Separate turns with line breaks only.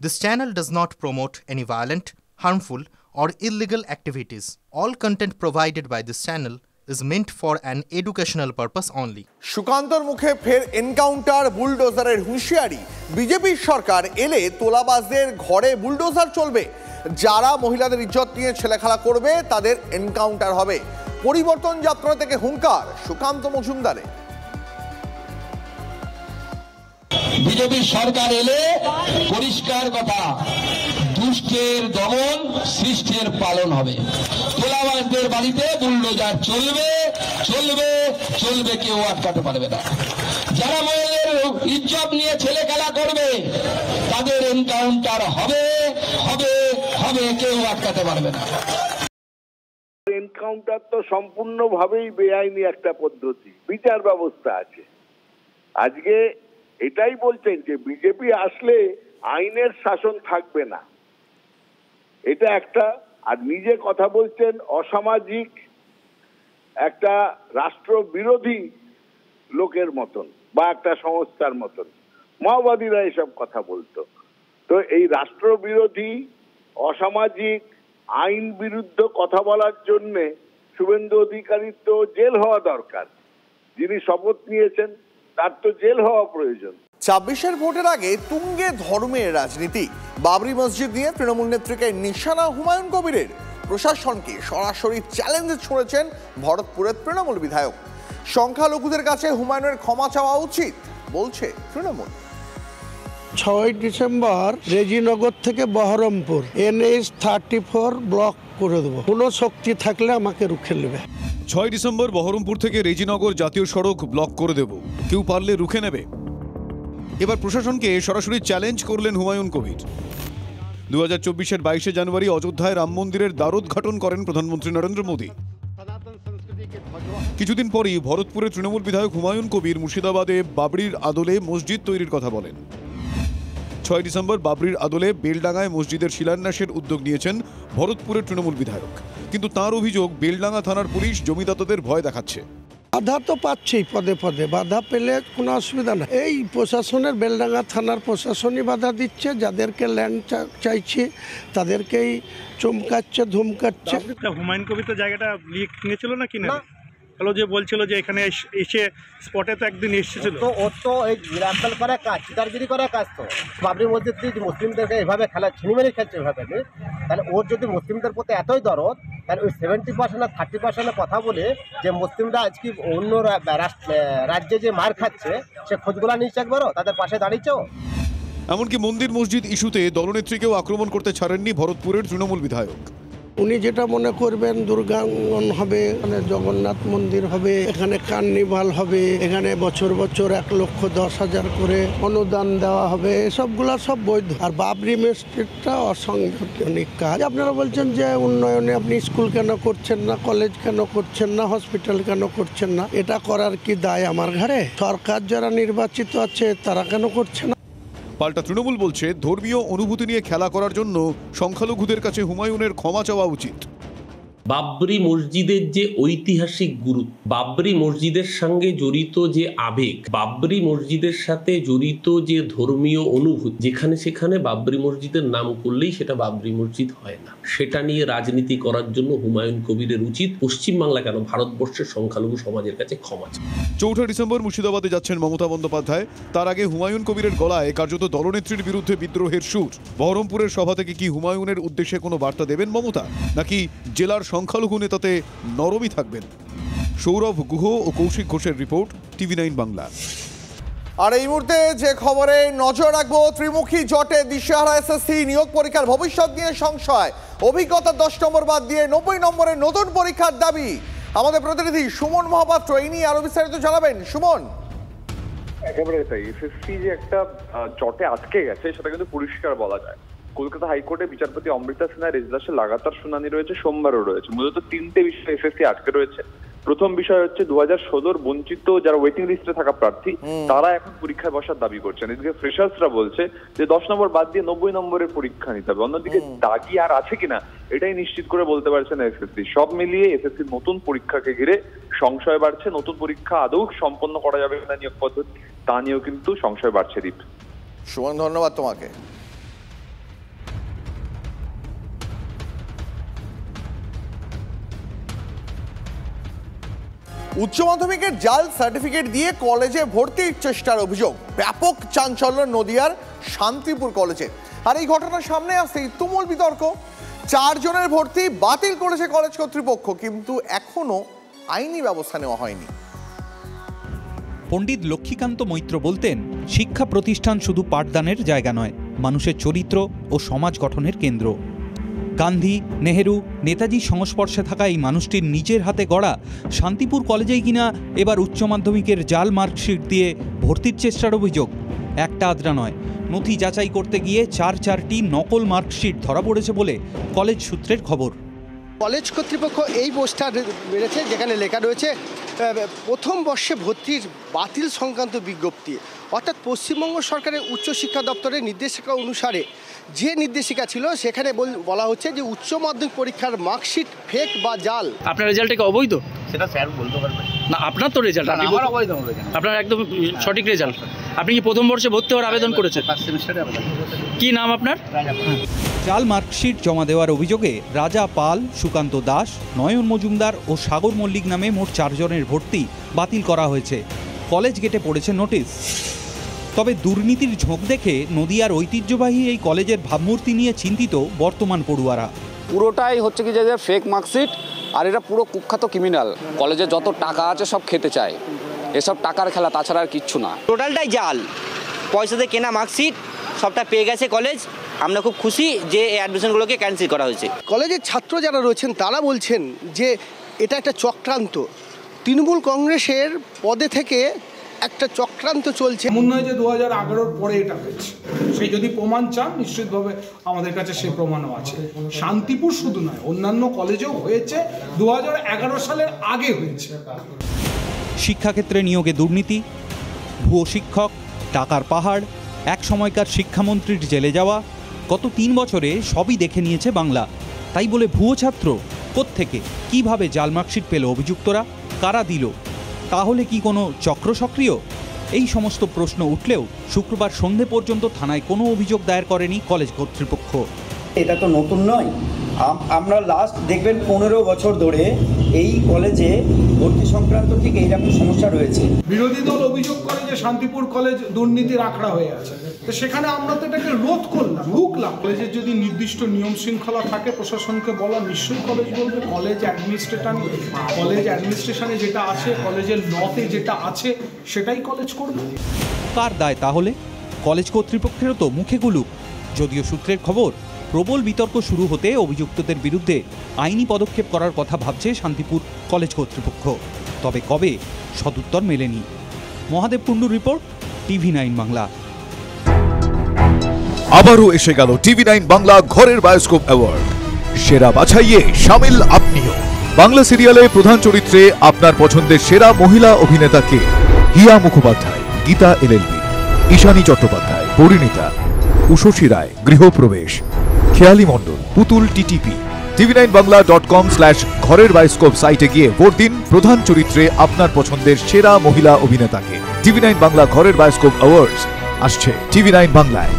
This channel does not promote any violent, harmful, or illegal activities. All content provided by this channel is meant for an educational purpose only.
সুকান্তর মুখে ফের encounter, বুলডোজারের হুঁশিয়ারি। BJP সরকার এলে তোলাবাজদের ঘরে bulldozer চলবে, যারা মহিলাদের ইজ্জত নিয়ে ছেলেখেলা করবে তাদের এনকাউন্টার হবে। পরিবর্তন যাত্রা থেকে হুঙ্কার সুকান্ত মজুমদারের।
বিজেপি সরকার এলে পরিষ্কার কথা, দুষ্টের দমন, সৃষ্টের পালন হবে। তোলাবাজদের বাড়িতে বুলডোজার চলবে, চলবে, চলবে, কেউ আটকাতে পারবে না। যারা মহিলাদের ইজ্জত নিয়ে ছেলে খেলা করবে তাদের এনকাউন্টার হবে, হবে, হবে, কেউ আটকাতে পারবে না।
এনকাউন্টার তো সম্পূর্ণভাবেই বেআইনি একটা পদ্ধতি, বিচার ব্যবস্থা আছে। আজকে এটাই বলছেন যে বিজেপি আসলে আইনের শাসন থাকবে না, এটা একটা। আর নিজে কথা বলছেন অসামাজিক একটা রাষ্ট্রবিরোধী লোকের মতন বা একটা সংস্থার মতন। মাওবাদীরা এসব কথা বলতো। তো এই রাষ্ট্রবিরোধী অসামাজিক আইন বিরুদ্ধ কথা বলার জন্যে শুভেন্দু অধিকারীর তো জেল হওয়া দরকার। যিনি শপথ নিয়েছেন তার তো জেল হওয়া প্রয়োজন।
২৬-এর ভোটের আগে তুঙ্গে ধর্মের রাজনীতি। বাবরি মসজিদ নিয়ে তৃণমূল নেত্রীকে নিশানা হুমায়ুন কবিরের। প্রশাসনকে সরাসরি চ্যালেঞ্জ ছুঁড়েছেন ভরতপুরের তৃণমূল বিধায়ক। সংখ্যালঘুদের কাছে হুমায়ুনের ক্ষমা চাওয়া উচিত বলছে তৃণমূল।
৬ ডিসেম্বর রেজিনগর থেকে বহরমপুর NH 34 ব্লক করে দেবো, কোনো শক্তি থাকলে আমাকে রুখে নেবে।
৬ ডিসেম্বর বহরমপুর থেকে রেজিনগর জাতীয় সড়ক ব্লক করে দেব, কেউ পারলে রুখে নেবে। এবার প্রশাসনকে সরাসরি চ্যালেঞ্জ করলেন হুমায়ুন কবির। ২০২৪-এর ২২শে জানুয়ারি অযোধ্যায় রাম মন্দিরের দ্বারোদ্ঘাটন করেন প্রধানমন্ত্রী নরেন্দ্র মোদী। কিছুদিন পরই ভরতপুরের তৃণমূল বিধায়ক হুমায়ুন কবির মুর্শিদাবাদে বাবরির আদলে মসজিদ তৈরির কথা বলেন। ৬ ডিসেম্বর বাবরির আদলে বেলডাঙ্গায় মসজিদের শিলান্যাসের উদ্যোগ নিয়েছেন ভরতপুরের তৃণমূল বিধায়ক, কিন্তু তাঁর অভিযোগ বেলডাঙ্গা থানার পুলিশ জমিদাতাদের ভয় দেখাচ্ছে।
বাধা তো পাচ্ছেই, পদে পদে বাধা পেলে কোনো অসুবিধা না। এই প্রশাসনের, বেলডাঙ্গা থানার প্রশাসনই বাধা দিচ্ছে। যাদেরকে ল্যান্ড চাইছে তাদেরকেই চমকাচ্ছে, ধমকাচ্ছে।
হুমায়ুন কবির তো জায়গাটা কিনেছিল না কিনে হলো, যে বলছিল যে এখানে এসে স্পটে তো একদিন এসেছিল।
তো ওর তো এই বিরাম্বল করা কাজ, চিতারগিরি করা কাজ। তো বাবরি মসজিদ যদি মুসলিমদেরকে এভাবে খেলা ছিনিমেরি খেলছে এভাবে, তাহলে ওর যদি মুসলিমদের প্রতি এতই দরদ, তাহলে ওই 70% আর 30% কথা বলে যে মুসলিমরা আজকে অন্য রাজ্যে যে মার খাচ্ছে সে খোঁজগুলা নিচ্ছে একবারও, তাদের পাশে দাঁড়িয়েছেও।
এমনকি মন্দির মসজিদ ইস্যুতে দলনেত্রীকেও আক্রমণ করতে ছাড়েননি ভরতপুরের তৃণমূল বিধায়ক।
উনি যেটা মনে করবেন দুর্গাঙ্গন হবে, মানে জগন্নাথ মন্দির হবে, এখানে কার্নিভাল হবে, এখানে বছর বছর 1,10,000 করে অনুদান দেওয়া হবে, এসবগুলা সব বৈধ। আর বাবরি মসজিদটা অসাংবিধানিক কাজ। আপনারা বলছেন যে উন্নয়নে আপনি স্কুল কেন করছেন না, কলেজ কেন করছেন না, হসপিটাল কেন করছেন না? এটা করার কি দায় আমার ঘাড়ে? সরকার যারা নির্বাচিত আছে তারা কেন করছে না?
পাল্টা তৃণমূল বলছে ধর্মীয় অনুভূতি নিয়ে খেলা করার জন্য সংখ্যালঘুদের কাছে হুমায়ুনের ক্ষমা চাওয়া উচিত।
বাবরি মসজিদের যে ঐতিহাসিক গুরুত্ব, বাবরি মসজিদের সঙ্গে জড়িত যে আবেগ, বাবরি মসজিদের সাথে জড়িত যে ধর্মীয় অনুভূতি, যেখানে সেখানে বাবরি মসজিদের নাম করলেই সেটা বাবরি মসজিদ হয় না। সেটা নিয়ে রাজনীতি করার জন্য হুমায়ুন কবিরের উচিত পশ্চিমবাংলা কেন ভারতবর্ষের সংখ্যালঘু সমাজের কাছে ক্ষমা চাওয়া।
৪ ডিসেম্বর মুর্শিদাবাদে যাচ্ছেন মমতা বন্দ্যোপাধ্যায়। তার আগে হুমায়ুন কবিরের গলায় কার্যত দলনেত্রীর বিরুদ্ধে বিদ্রোহের সুর। বহরমপুরের সভা থেকে কি হুমায়ুনের উদ্দেশ্যে কোনো বার্তা দেবেন মমতা, নাকি জেলার সংখ্যালঘু নেতাতে নরমই থাকবেন? সৌরভ গুহ ও কৌশিক ঘোষের রিপোর্ট, TV9 বাংলা।
আর এই মুহূর্তে যে খবরে নজর রাখবো, ত্রিমুখী জটে দিশেহারা SSC। নিয়োগ পরীক্ষার ভবিষ্যৎ নিয়ে সংশয়। অভিজ্ঞতা 10 নম্বর বাদ দিয়ে 90 নম্বরের নতুন পরীক্ষার দাবি। আমাদের প্রতিনিধি সুমন মহাপাত্র এই নিয়ে আরো বিস্তারিত জানাবেন। সুমন।
একেবারে তাই, SSC যে একটা জটে আটকে গেছে সেটা কিন্তু পরিষ্কার বলা যায়। কলকাতা হাইকোর্টে বিচারপতি অমৃতা সিনহার এজলাসে লাগাতার শুনানি রয়েছে, সোমবারও রয়েছে। মূলত 3টে বিষয়ে SSC আটকে রয়েছে। প্রথম বিষয় হচ্ছে 2016 বঞ্চিত যারা ওয়েটিং লিস্টে থাকা প্রার্থী তারা এখন পরীক্ষায় বসার দাবি করছেন। এদিকে ফ্রেশার্সরা বলছে যে 10 নম্বর বাদ দিয়ে 90 নম্বরের পরীক্ষা নিতে হবে। অন্যদিকে দাগি আর আছে কিনা এটাই নিশ্চিত করে বলতে পারছে না SSC। সব মিলিয়ে SSC নতুন পরীক্ষাকে ঘিরে সংশয় বাড়ছে। নতুন পরীক্ষা আদৌ সম্পন্ন করা যাবে কিনা নিয়োগ পদ্ধতি তা নিয়েও কিন্তু সংশয় বাড়ছে। দীপ,
সুমন, ধন্যবাদ তোমাকে। উচ্চ মাধ্যমিকের জাল সার্টিফিকেট দিয়ে কলেজে ভর্তির চেষ্টার অভিযোগ। ব্যাপক চাঞ্চল্য নদিয়ার শান্তিপুর কলেজে। আর এই ঘটনার সামনে আসতেই তুমুল বিতর্ক। 4 জনের ভর্তি বাতিল করেছে কলেজ কর্তৃপক্ষ, কিন্তু এখনো আইনি ব্যবস্থা নেওয়া হয়নি।
পণ্ডিত লক্ষ্মীকান্ত মৈত্র বলতেন, শিক্ষা প্রতিষ্ঠান শুধু পাঠদানের জায়গা নয়, মানুষের চরিত্র ও সমাজ গঠনের কেন্দ্র। গান্ধী, নেহেরু, নেতাজির সংস্পর্শে থাকা এই মানুষটির নিজের হাতে গড়া শান্তিপুর কলেজেই কিনা এবার উচ্চ মাধ্যমিকের জাল মার্কশিট দিয়ে ভর্তির চেষ্টার অভিযোগ। একটা আদ্রা নয়, নথি যাচাই করতে গিয়ে 4টি নকল মার্কশিট ধরা পড়েছে বলে কলেজ সূত্রের খবর।
কলেজ কর্তৃপক্ষ এই পোস্টার বেড়েছে যেখানে লেখা রয়েছে প্রথম বর্ষে ভর্তির বাতিল সংক্রান্ত বিজ্ঞপ্তি। অর্থাৎ পশ্চিমবঙ্গ সরকারের উচ্চশিক্ষা দপ্তরের নির্দেশিকা অনুসারে যে নির্দেশিকা ছিল সেখানে বলা হচ্ছে যে উচ্চ মাধ্যমিক পরীক্ষার মার্কশিট ফেক বা জাল।
আপনার রেজাল্ট কি অবৈধ?
সেটা স্যার বলতে পারবেন
না, আপনার তো রেজাল্ট
অবৈধ হবে।
আপনার একদম সঠিক রেজাল্ট। আপনি কি প্রথম বর্ষে ভর্তি হওয়ার আবেদন করেছেন?
ফার্স্ট সেমিস্টারে আবেদন করেছেন।
কি নাম আপনার?
জাল মার্কশিট জমা দেওয়ার অভিযোগে রাজা পাল, সুকান্ত দাস, নয়ন মজুমদার ও সাগর মল্লিক নামে মোট 4 জনের ভর্তি বাতিল করা হয়েছে। কলেজ গেটে পড়েছে নোটিশ। তবে দুর্নীতির ঝোঁক দেখে নদিয়ার ঐতিহ্যবাহী এই কলেজের ভাবমূর্তি নিয়ে চিন্তিত বর্তমান পড়ুয়ারা।
পুরোটাই হচ্ছে কি যে ফেক মার্কশিট, আর এটা পুরো কুখ্যাত ক্রিমিনাল। কলেজে যত টাকা আছে সব খেতে চায়, এসব টাকার খেলা, তাছাড়া আর কিচ্ছু না।
টোটালটাই জাল, পয়সাতে কেনা মার্কশিট সবটা পেয়ে গেছে কলেজ। আমরা খুব খুশি যে এই অ্যাডমিশনগুলোকে ক্যান্সেল করা হয়েছে।
কলেজের ছাত্র যারা রয়েছেন তারা বলছেন যে এটা একটা চক্রান্ত। তৃণমূল কংগ্রেসের পদে থেকে একটা চক্রান্ত চলছে।
মনে হয় যে 2011-র পরে এটা হয়েছে। সেই যদি প্রমাণ চান নিশ্চিতভাবে আমাদের কাছে সেই প্রমাণও আছে। শান্তিপুর শুধু নয়, অন্যান্য কলেজেও হয়েছে, 2011 সালের আগে হয়েছে।
শিক্ষাক্ষেত্রে নিয়োগে দুর্নীতি, ভুয়ো শিক্ষক, টাকার পাহাড়, এক সময়কার শিক্ষামন্ত্রীর জেলে যাওয়া, গত 3 বছরে সবই দেখে নিয়েছে বাংলা। তাই বলে ভুয়ো ছাত্র কোত্থেকে, কিভাবে জাল মার্কশিট পেল অভিযুক্তরা, কারা দিল? তাহলে কি কোনো চক্র সক্রিয়? এই সমস্ত প্রশ্ন উঠলেও শুক্রবার সন্ধে পর্যন্ত থানায় কোনো অভিযোগ দায়ের করেনি কলেজ কর্তৃপক্ষ।
এটা তো নতুন নয়, আমরা লাস্ট দেখবেন 15 বছর ধরে এই কলেজে ভর্তি সংক্রান্ত ঠিক এইরকম সমস্যা রয়েছে।
বিরোধী দল অভিযোগ করে যে শান্তিপুর কলেজ দুর্নীতির আখড়া হয়ে আছে, তো সেখানে আমরা তো এটাকে রোধ করলাম, রুখলাম। কলেজের যদি নির্দিষ্ট নিয়ম শৃঙ্খলা থাকে প্রশাসনকে বলা, নিশ্চয়ই কলেজ বলবে। কলেজ অ্যাডমিনিস্ট্রেশনে যেটা আছে, কলেজের লতে যেটা আছে সেটাই কলেজ করবে।
কার দায় তাহলে? কলেজ কর্তৃপক্ষেরও তো মুখে গুলুক। যদিও সূত্রের খবর, প্রবল বিতর্ক শুরু হতে অভিযুক্তদের বিরুদ্ধে আইনি পদক্ষেপ করার কথা ভাবছে শান্তিপুর কলেজ কর্তৃপক্ষ। তবে কবে, সদুত্তর মেলেনি। মহাদেব কুণ্ডুর রিপোর্ট, TV9 বাংলা।
আবারও এসে গেল TV9 বাংলা ঘরের বায়োস্কোপ অ্যাওয়ার্ড। সেরা বাছাইয়ে শামিল আপনিও। বাংলা সিরিয়ালে প্রধান চরিত্রে আপনার পছন্দের সেরা মহিলা অভিনেতাকে হিয়া মুখোপাধ্যায়, গীতা LLB, ঈশানী চট্টোপাধ্যায়, পরিণীতা, উষসী রায়, গৃহপ্রবেশ, খেয়ালি মণ্ডল, পুতুল TTP। tv9bangla.com/ঘরের বায়োস্কোপ সাইটে গিয়ে ভোট দিন প্রধান চরিত্রে আপনার পছন্দের সেরা মহিলা অভিনেতাকে। TV9 বাংলা ঘরের বায়োস্কোপ অ্যাওয়ার্ডস আসছে TV9 বাংলায়।